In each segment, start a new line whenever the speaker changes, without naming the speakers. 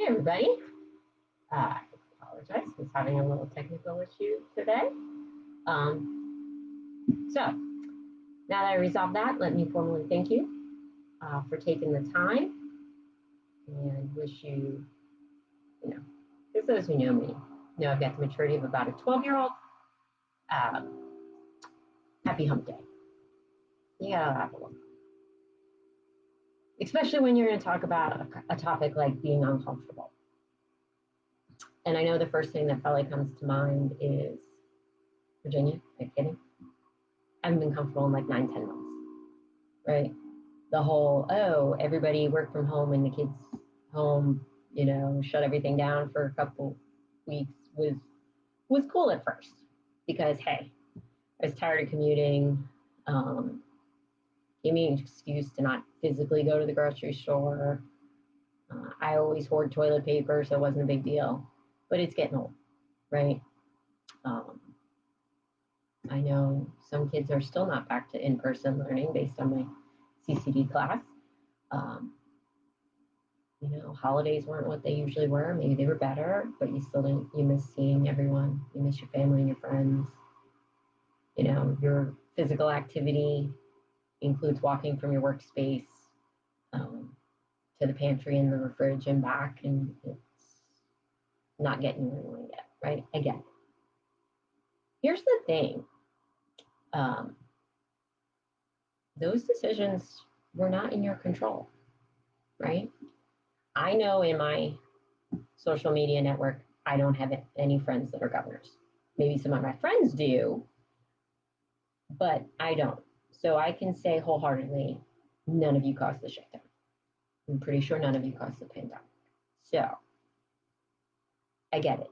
everybody. I apologize. I was having a little technical issue today. So now that I resolved that, let me formally thank you for taking the time and wish you, because those who know I've got the maturity of about a 12-year-old. Happy hump day. You gotta have a look. Especially when you're going to talk about a topic like being uncomfortable. And I know the first thing that probably comes to mind is Virginia. Are you kidding? I haven't been comfortable in like 9, 10 months, right? The whole, everybody work from home and the kids home, shut everything down for a couple weeks was cool at first because, hey, I was tired of commuting. Gave me an excuse to not physically go to the grocery store. I always hoard toilet paper, so it wasn't a big deal. But it's getting old, right? I know some kids are still not back to in-person learning based on my CCD class. Holidays weren't what they usually were. Maybe they were better, but you miss seeing everyone. You miss your family and your friends. Your physical activity includes walking from your workspace to the pantry and the fridge and back, and it's not getting you where you want to get, right? I get it. Here's the thing. Those decisions were not in your control, right? I know in my social media network, I don't have any friends that are governors. Maybe some of my friends do, but I don't. So I can say wholeheartedly, none of you caused the shutdown. I'm pretty sure none of you caused the pandemic. So I get it.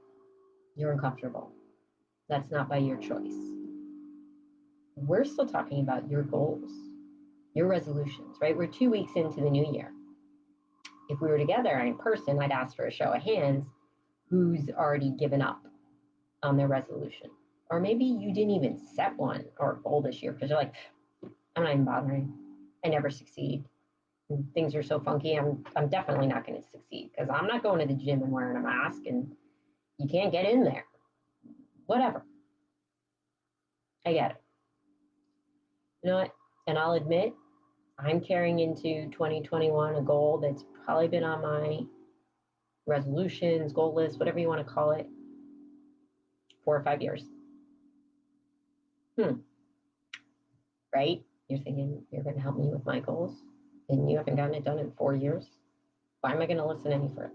You're uncomfortable. That's not by your choice. We're still talking about your goals, your resolutions, right? We're 2 weeks into the new year. If we were together in person, I'd ask for a show of hands who's already given up on their resolution. Or maybe you didn't even set one or a goal this year because you're like, I'm not even bothering. I never succeed. And things are so funky. I'm definitely not going to succeed because I'm not going to the gym and wearing a mask and you can't get in there. Whatever. I get it. You know what? And I'll admit, I'm carrying into 2021 a goal that's probably been on my resolutions, goal list, whatever you want to call it, 4 or 5 years. Right? You're thinking you're going to help me with my goals and you haven't gotten it done in 4 years. Why am I going to listen any further?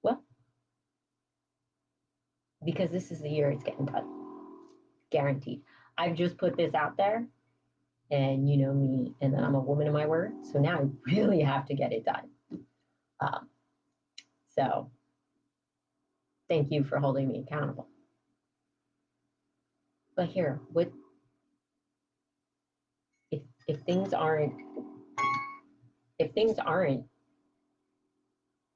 Well, because this is the year it's getting done. Guaranteed. I've just put this out there and you know me, and then I'm a woman of my word. So now I really have to get it done. So thank you for holding me accountable. But here, if things aren't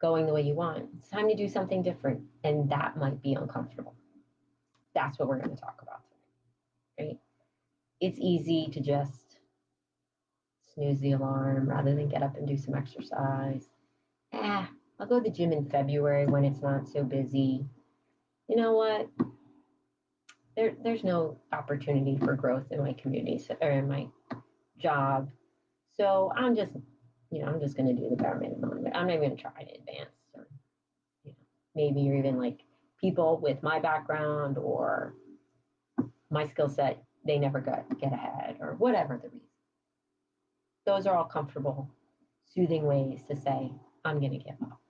going the way you want, it's time to do something different, and that might be uncomfortable. That's what we're going to talk about today, right? It's easy to just snooze the alarm rather than get up and do some exercise. I'll go to the gym in February when it's not so busy. You know what? There's no opportunity for growth in my community or in my job. So I'm just going to do the bare minimum. I'm not going to try to advance. Or, maybe you're even like people with my background or my skill set, they never get ahead or whatever the reason. Those are all comfortable, soothing ways to say, I'm going to give up.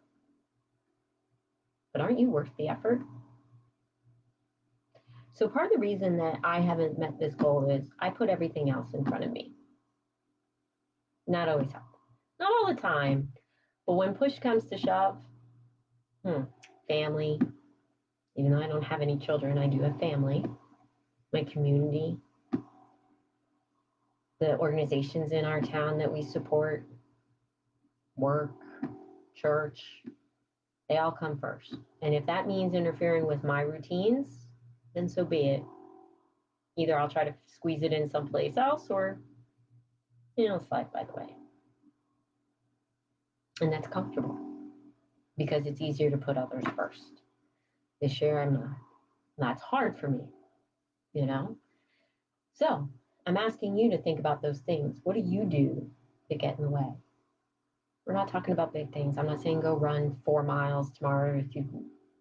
But aren't you worth the effort? So part of the reason that I haven't met this goal is I put everything else in front of me. Not always help. Not all the time, but when push comes to shove, family, even though I don't have any children, I do have family, my community, the organizations in our town that we support, work, church, they all come first. And if that means interfering with my routines, then so be it. Either I'll try to squeeze it in someplace else or, slide by the way. And that's comfortable. because it's easier to put others first. This year, I'm not. That's hard for me, you know? So I'm asking you to think about those things. What do you do to get in the way? We're not talking about big things. I'm not saying go run 4 miles tomorrow if you've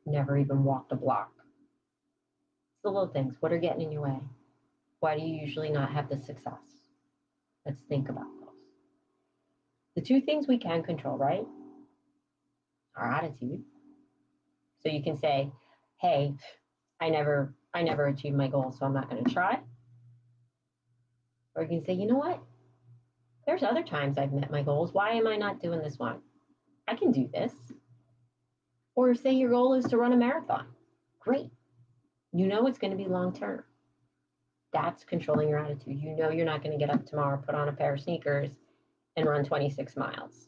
never even walked a block. It's the little things. What are getting in your way? Why do you usually not have the success? Let's think about those. The two things we can control, right? Our attitude. So you can say, hey, I never achieved my goal, so I'm not going to try. Or you can say, you know what? There's other times I've met my goals. Why am I not doing this one? I can do this. Or say your goal is to run a marathon. Great. You know it's going to be long term. That's controlling your attitude. You know you're not going to get up tomorrow, put on a pair of sneakers, and run 26 miles.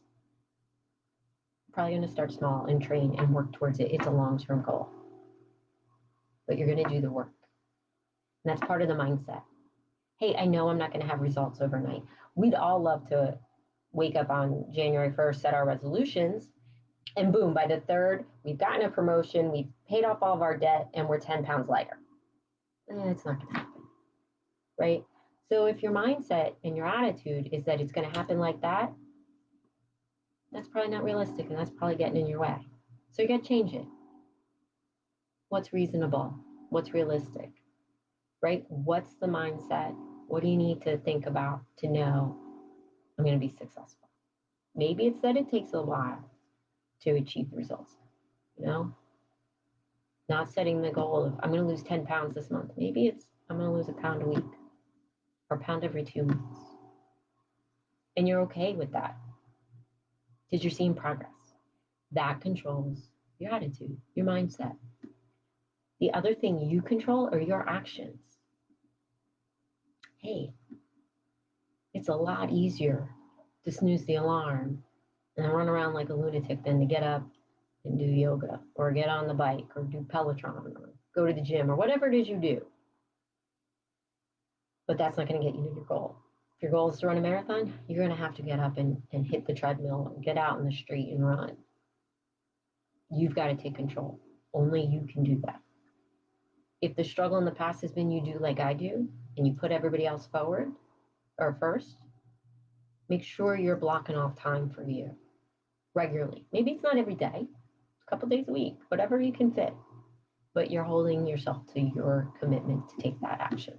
Probably going to start small and train and work towards it. It's a long term goal. But you're going to do the work. And that's part of the mindset. Hey, I know I'm not going to have results overnight. We'd all love to wake up on January 1st, set our resolutions, and boom, by the 3rd, we've gotten a promotion, we've paid off all of our debt, and we're 10 pounds lighter. It's not going to happen, right? So if your mindset and your attitude is that it's going to happen like that, that's probably not realistic, and that's probably getting in your way. So you got to change it. What's reasonable? What's realistic? Right? What's the mindset? What do you need to think about to know I'm going to be successful? Maybe it's that it takes a while to achieve the results, not setting the goal of I'm going to lose 10 pounds this month. Maybe it's I'm going to lose a pound a week or a pound every 2 weeks. And you're okay with that because you're seeing progress. That controls your attitude, your mindset. The other thing you control are your actions. Hey, it's a lot easier to snooze the alarm and run around like a lunatic than to get up and do yoga or get on the bike or do Peloton or go to the gym or whatever it is you do. But that's not going to get you to your goal. If your goal is to run a marathon, you're going to have to get up and hit the treadmill and get out in the street and run. You've got to take control. Only you can do that. If the struggle in the past has been you do like I do and you put everybody else forward or first, make sure you're blocking off time for you regularly. Maybe it's not every day, a couple days a week, whatever you can fit, but you're holding yourself to your commitment to take that action.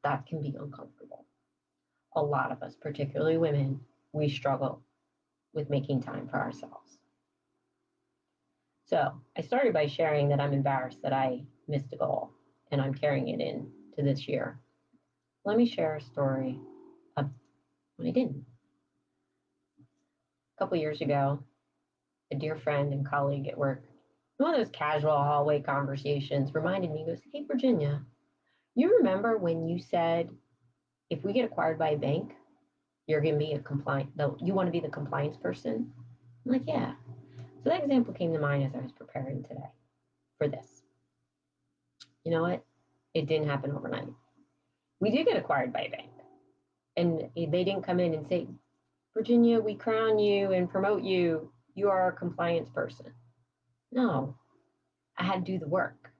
That can be uncomfortable. A lot of us, particularly women, we struggle with making time for ourselves. So I started by sharing that I'm embarrassed that I missed a goal and I'm carrying it in to this year. Let me share a story of when I didn't. A couple years ago, a dear friend and colleague at work, one of those casual hallway conversations, reminded me, goes, hey, Virginia, you remember when you said, if we get acquired by a bank, you're going to be you want to be the compliance person? I'm like, yeah. So that example came to mind as I was preparing today for this. You know what? It didn't happen overnight. We did get acquired by a bank. And they didn't come in and say, Virginia, we crown you and promote you. You are a compliance person. No, I had to do the work.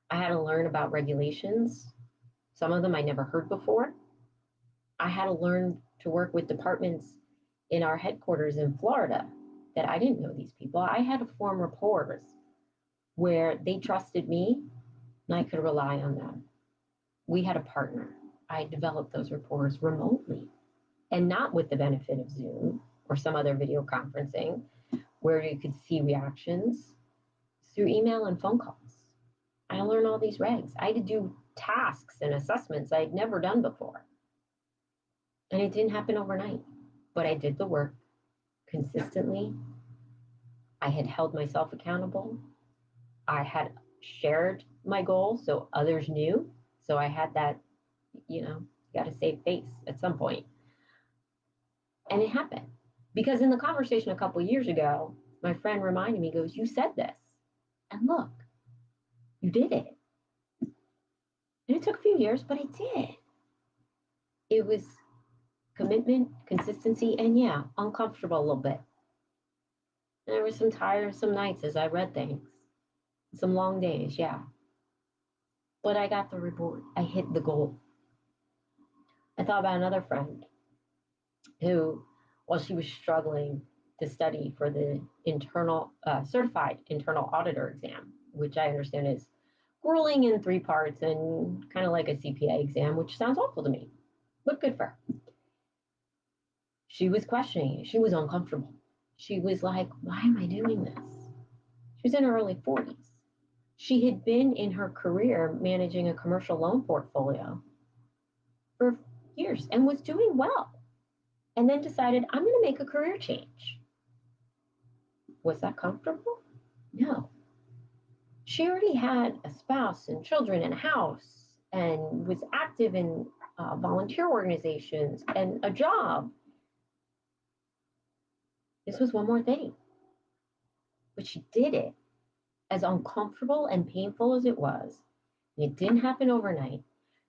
I had to learn about regulations. Some of them I never heard before. I had to learn to work with departments in our headquarters in Florida that I didn't know these people. I had to form rapport where they trusted me and I could rely on them. We had a partner. I developed those rapport remotely and not with the benefit of Zoom or some other video conferencing where you could see reactions, through email and phone calls. I learned all these regs. I had to do tasks and assessments I'd never done before. And it didn't happen overnight, but I did the work consistently. I had held myself accountable. I had shared my goals so others knew. So I had that, you got to save face at some point. And it happened. Because in the conversation a couple of years ago, my friend reminded me, goes, you said this. And look, you did it. And it took a few years, but I did. It was commitment, consistency, and yeah, uncomfortable a little bit. There were some tiresome nights as I read things, some long days, yeah. But I got the reward. I hit the goal. I thought about another friend who, while she was struggling to study for the internal certified internal auditor exam, which I understand is grueling in three parts and kind of like a CPA exam, which sounds awful to me, but good for her. She was questioning it. She was uncomfortable. She was like, why am I doing this? She was in her early 40s. She had been in her career managing a commercial loan portfolio for years and was doing well, and then decided, I'm going to make a career change. Was that comfortable? No. She already had a spouse and children and a house and was active in volunteer organizations and a job. This was one more thing. But she did it, as uncomfortable and painful as it was. And it didn't happen overnight.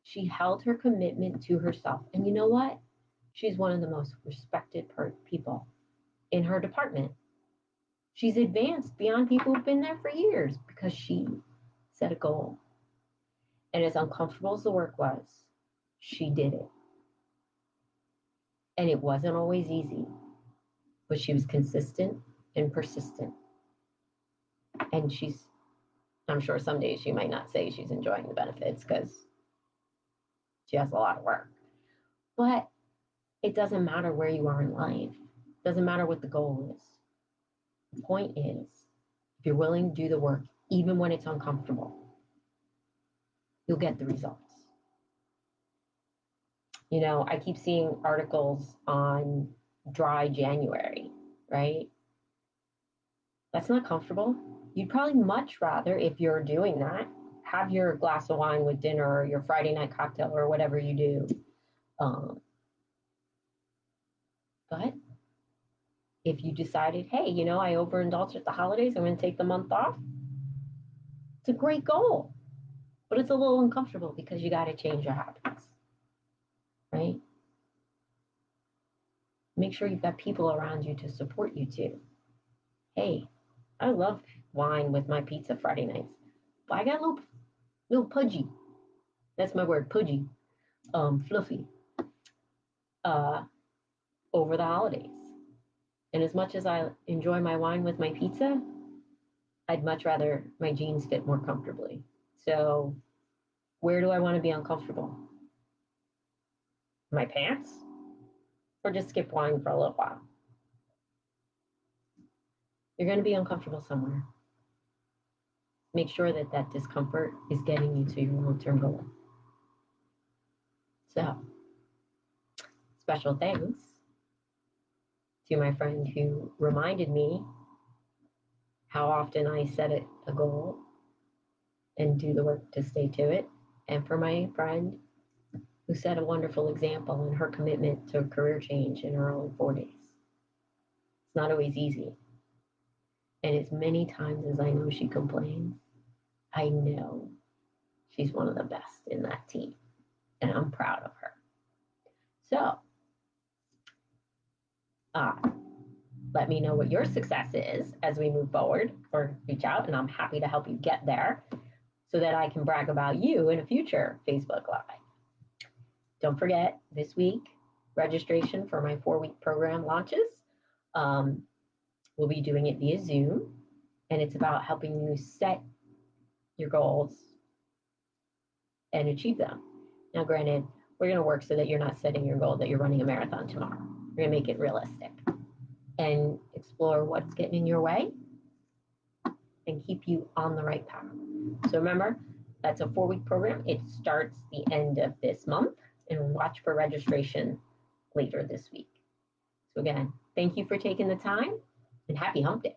She held her commitment to herself. And you know what? She's one of the most respected people in her department. She's advanced beyond people who've been there for years because she set a goal. And as uncomfortable as the work was, she did it. And it wasn't always easy, but she was consistent and persistent. And I'm sure some days she might not say she's enjoying the benefits because she has a lot of work. But it doesn't matter where you are in life. It doesn't matter what the goal is. The point is, if you're willing to do the work, even when it's uncomfortable, you'll get the results. You know, I keep seeing articles on dry January, right? That's not comfortable. You'd probably much rather, if you're doing that, have your glass of wine with dinner or your Friday night cocktail or whatever you do. But if you decided, hey, you know, I overindulged at the holidays, I'm going to take the month off, it's a great goal. But it's a little uncomfortable because you got to change your habits, right? Make sure you've got people around you to support you too. Hey, I love wine with my pizza Friday nights, but I got a little pudgy. That's my word, pudgy, fluffy, uh, over the holidays. And as much as I enjoy my wine with my pizza, I'd much rather my jeans fit more comfortably. So, where do I want to be uncomfortable? My pants? Or just skip wine for a little while? You're going to be uncomfortable somewhere. Make sure that that discomfort is getting you to your long-term goal. So, special thanks to my friend who reminded me how often I set a goal and do the work to stay to it. And for my friend who set a wonderful example in her commitment to a career change in her early 40s. It's not always easy. And as many times as I know she complains, I know she's one of the best in that team. And I'm proud of her. So, let me know what your success is as we move forward, or reach out, and I'm happy to help you get there so that I can brag about you in a future Facebook Live. Don't forget, this week, registration for my 4-week program launches. We'll be doing it via Zoom, and it's about helping you set your goals and achieve them. Now, granted, we're going to work so that you're not setting your goal that you're running a marathon tomorrow. We're going to make it realistic and explore what's getting in your way and keep you on the right path. So remember, that's a 4-week program. It starts the end of this month, and watch for registration later this week. So again, thank you for taking the time, and happy hump day.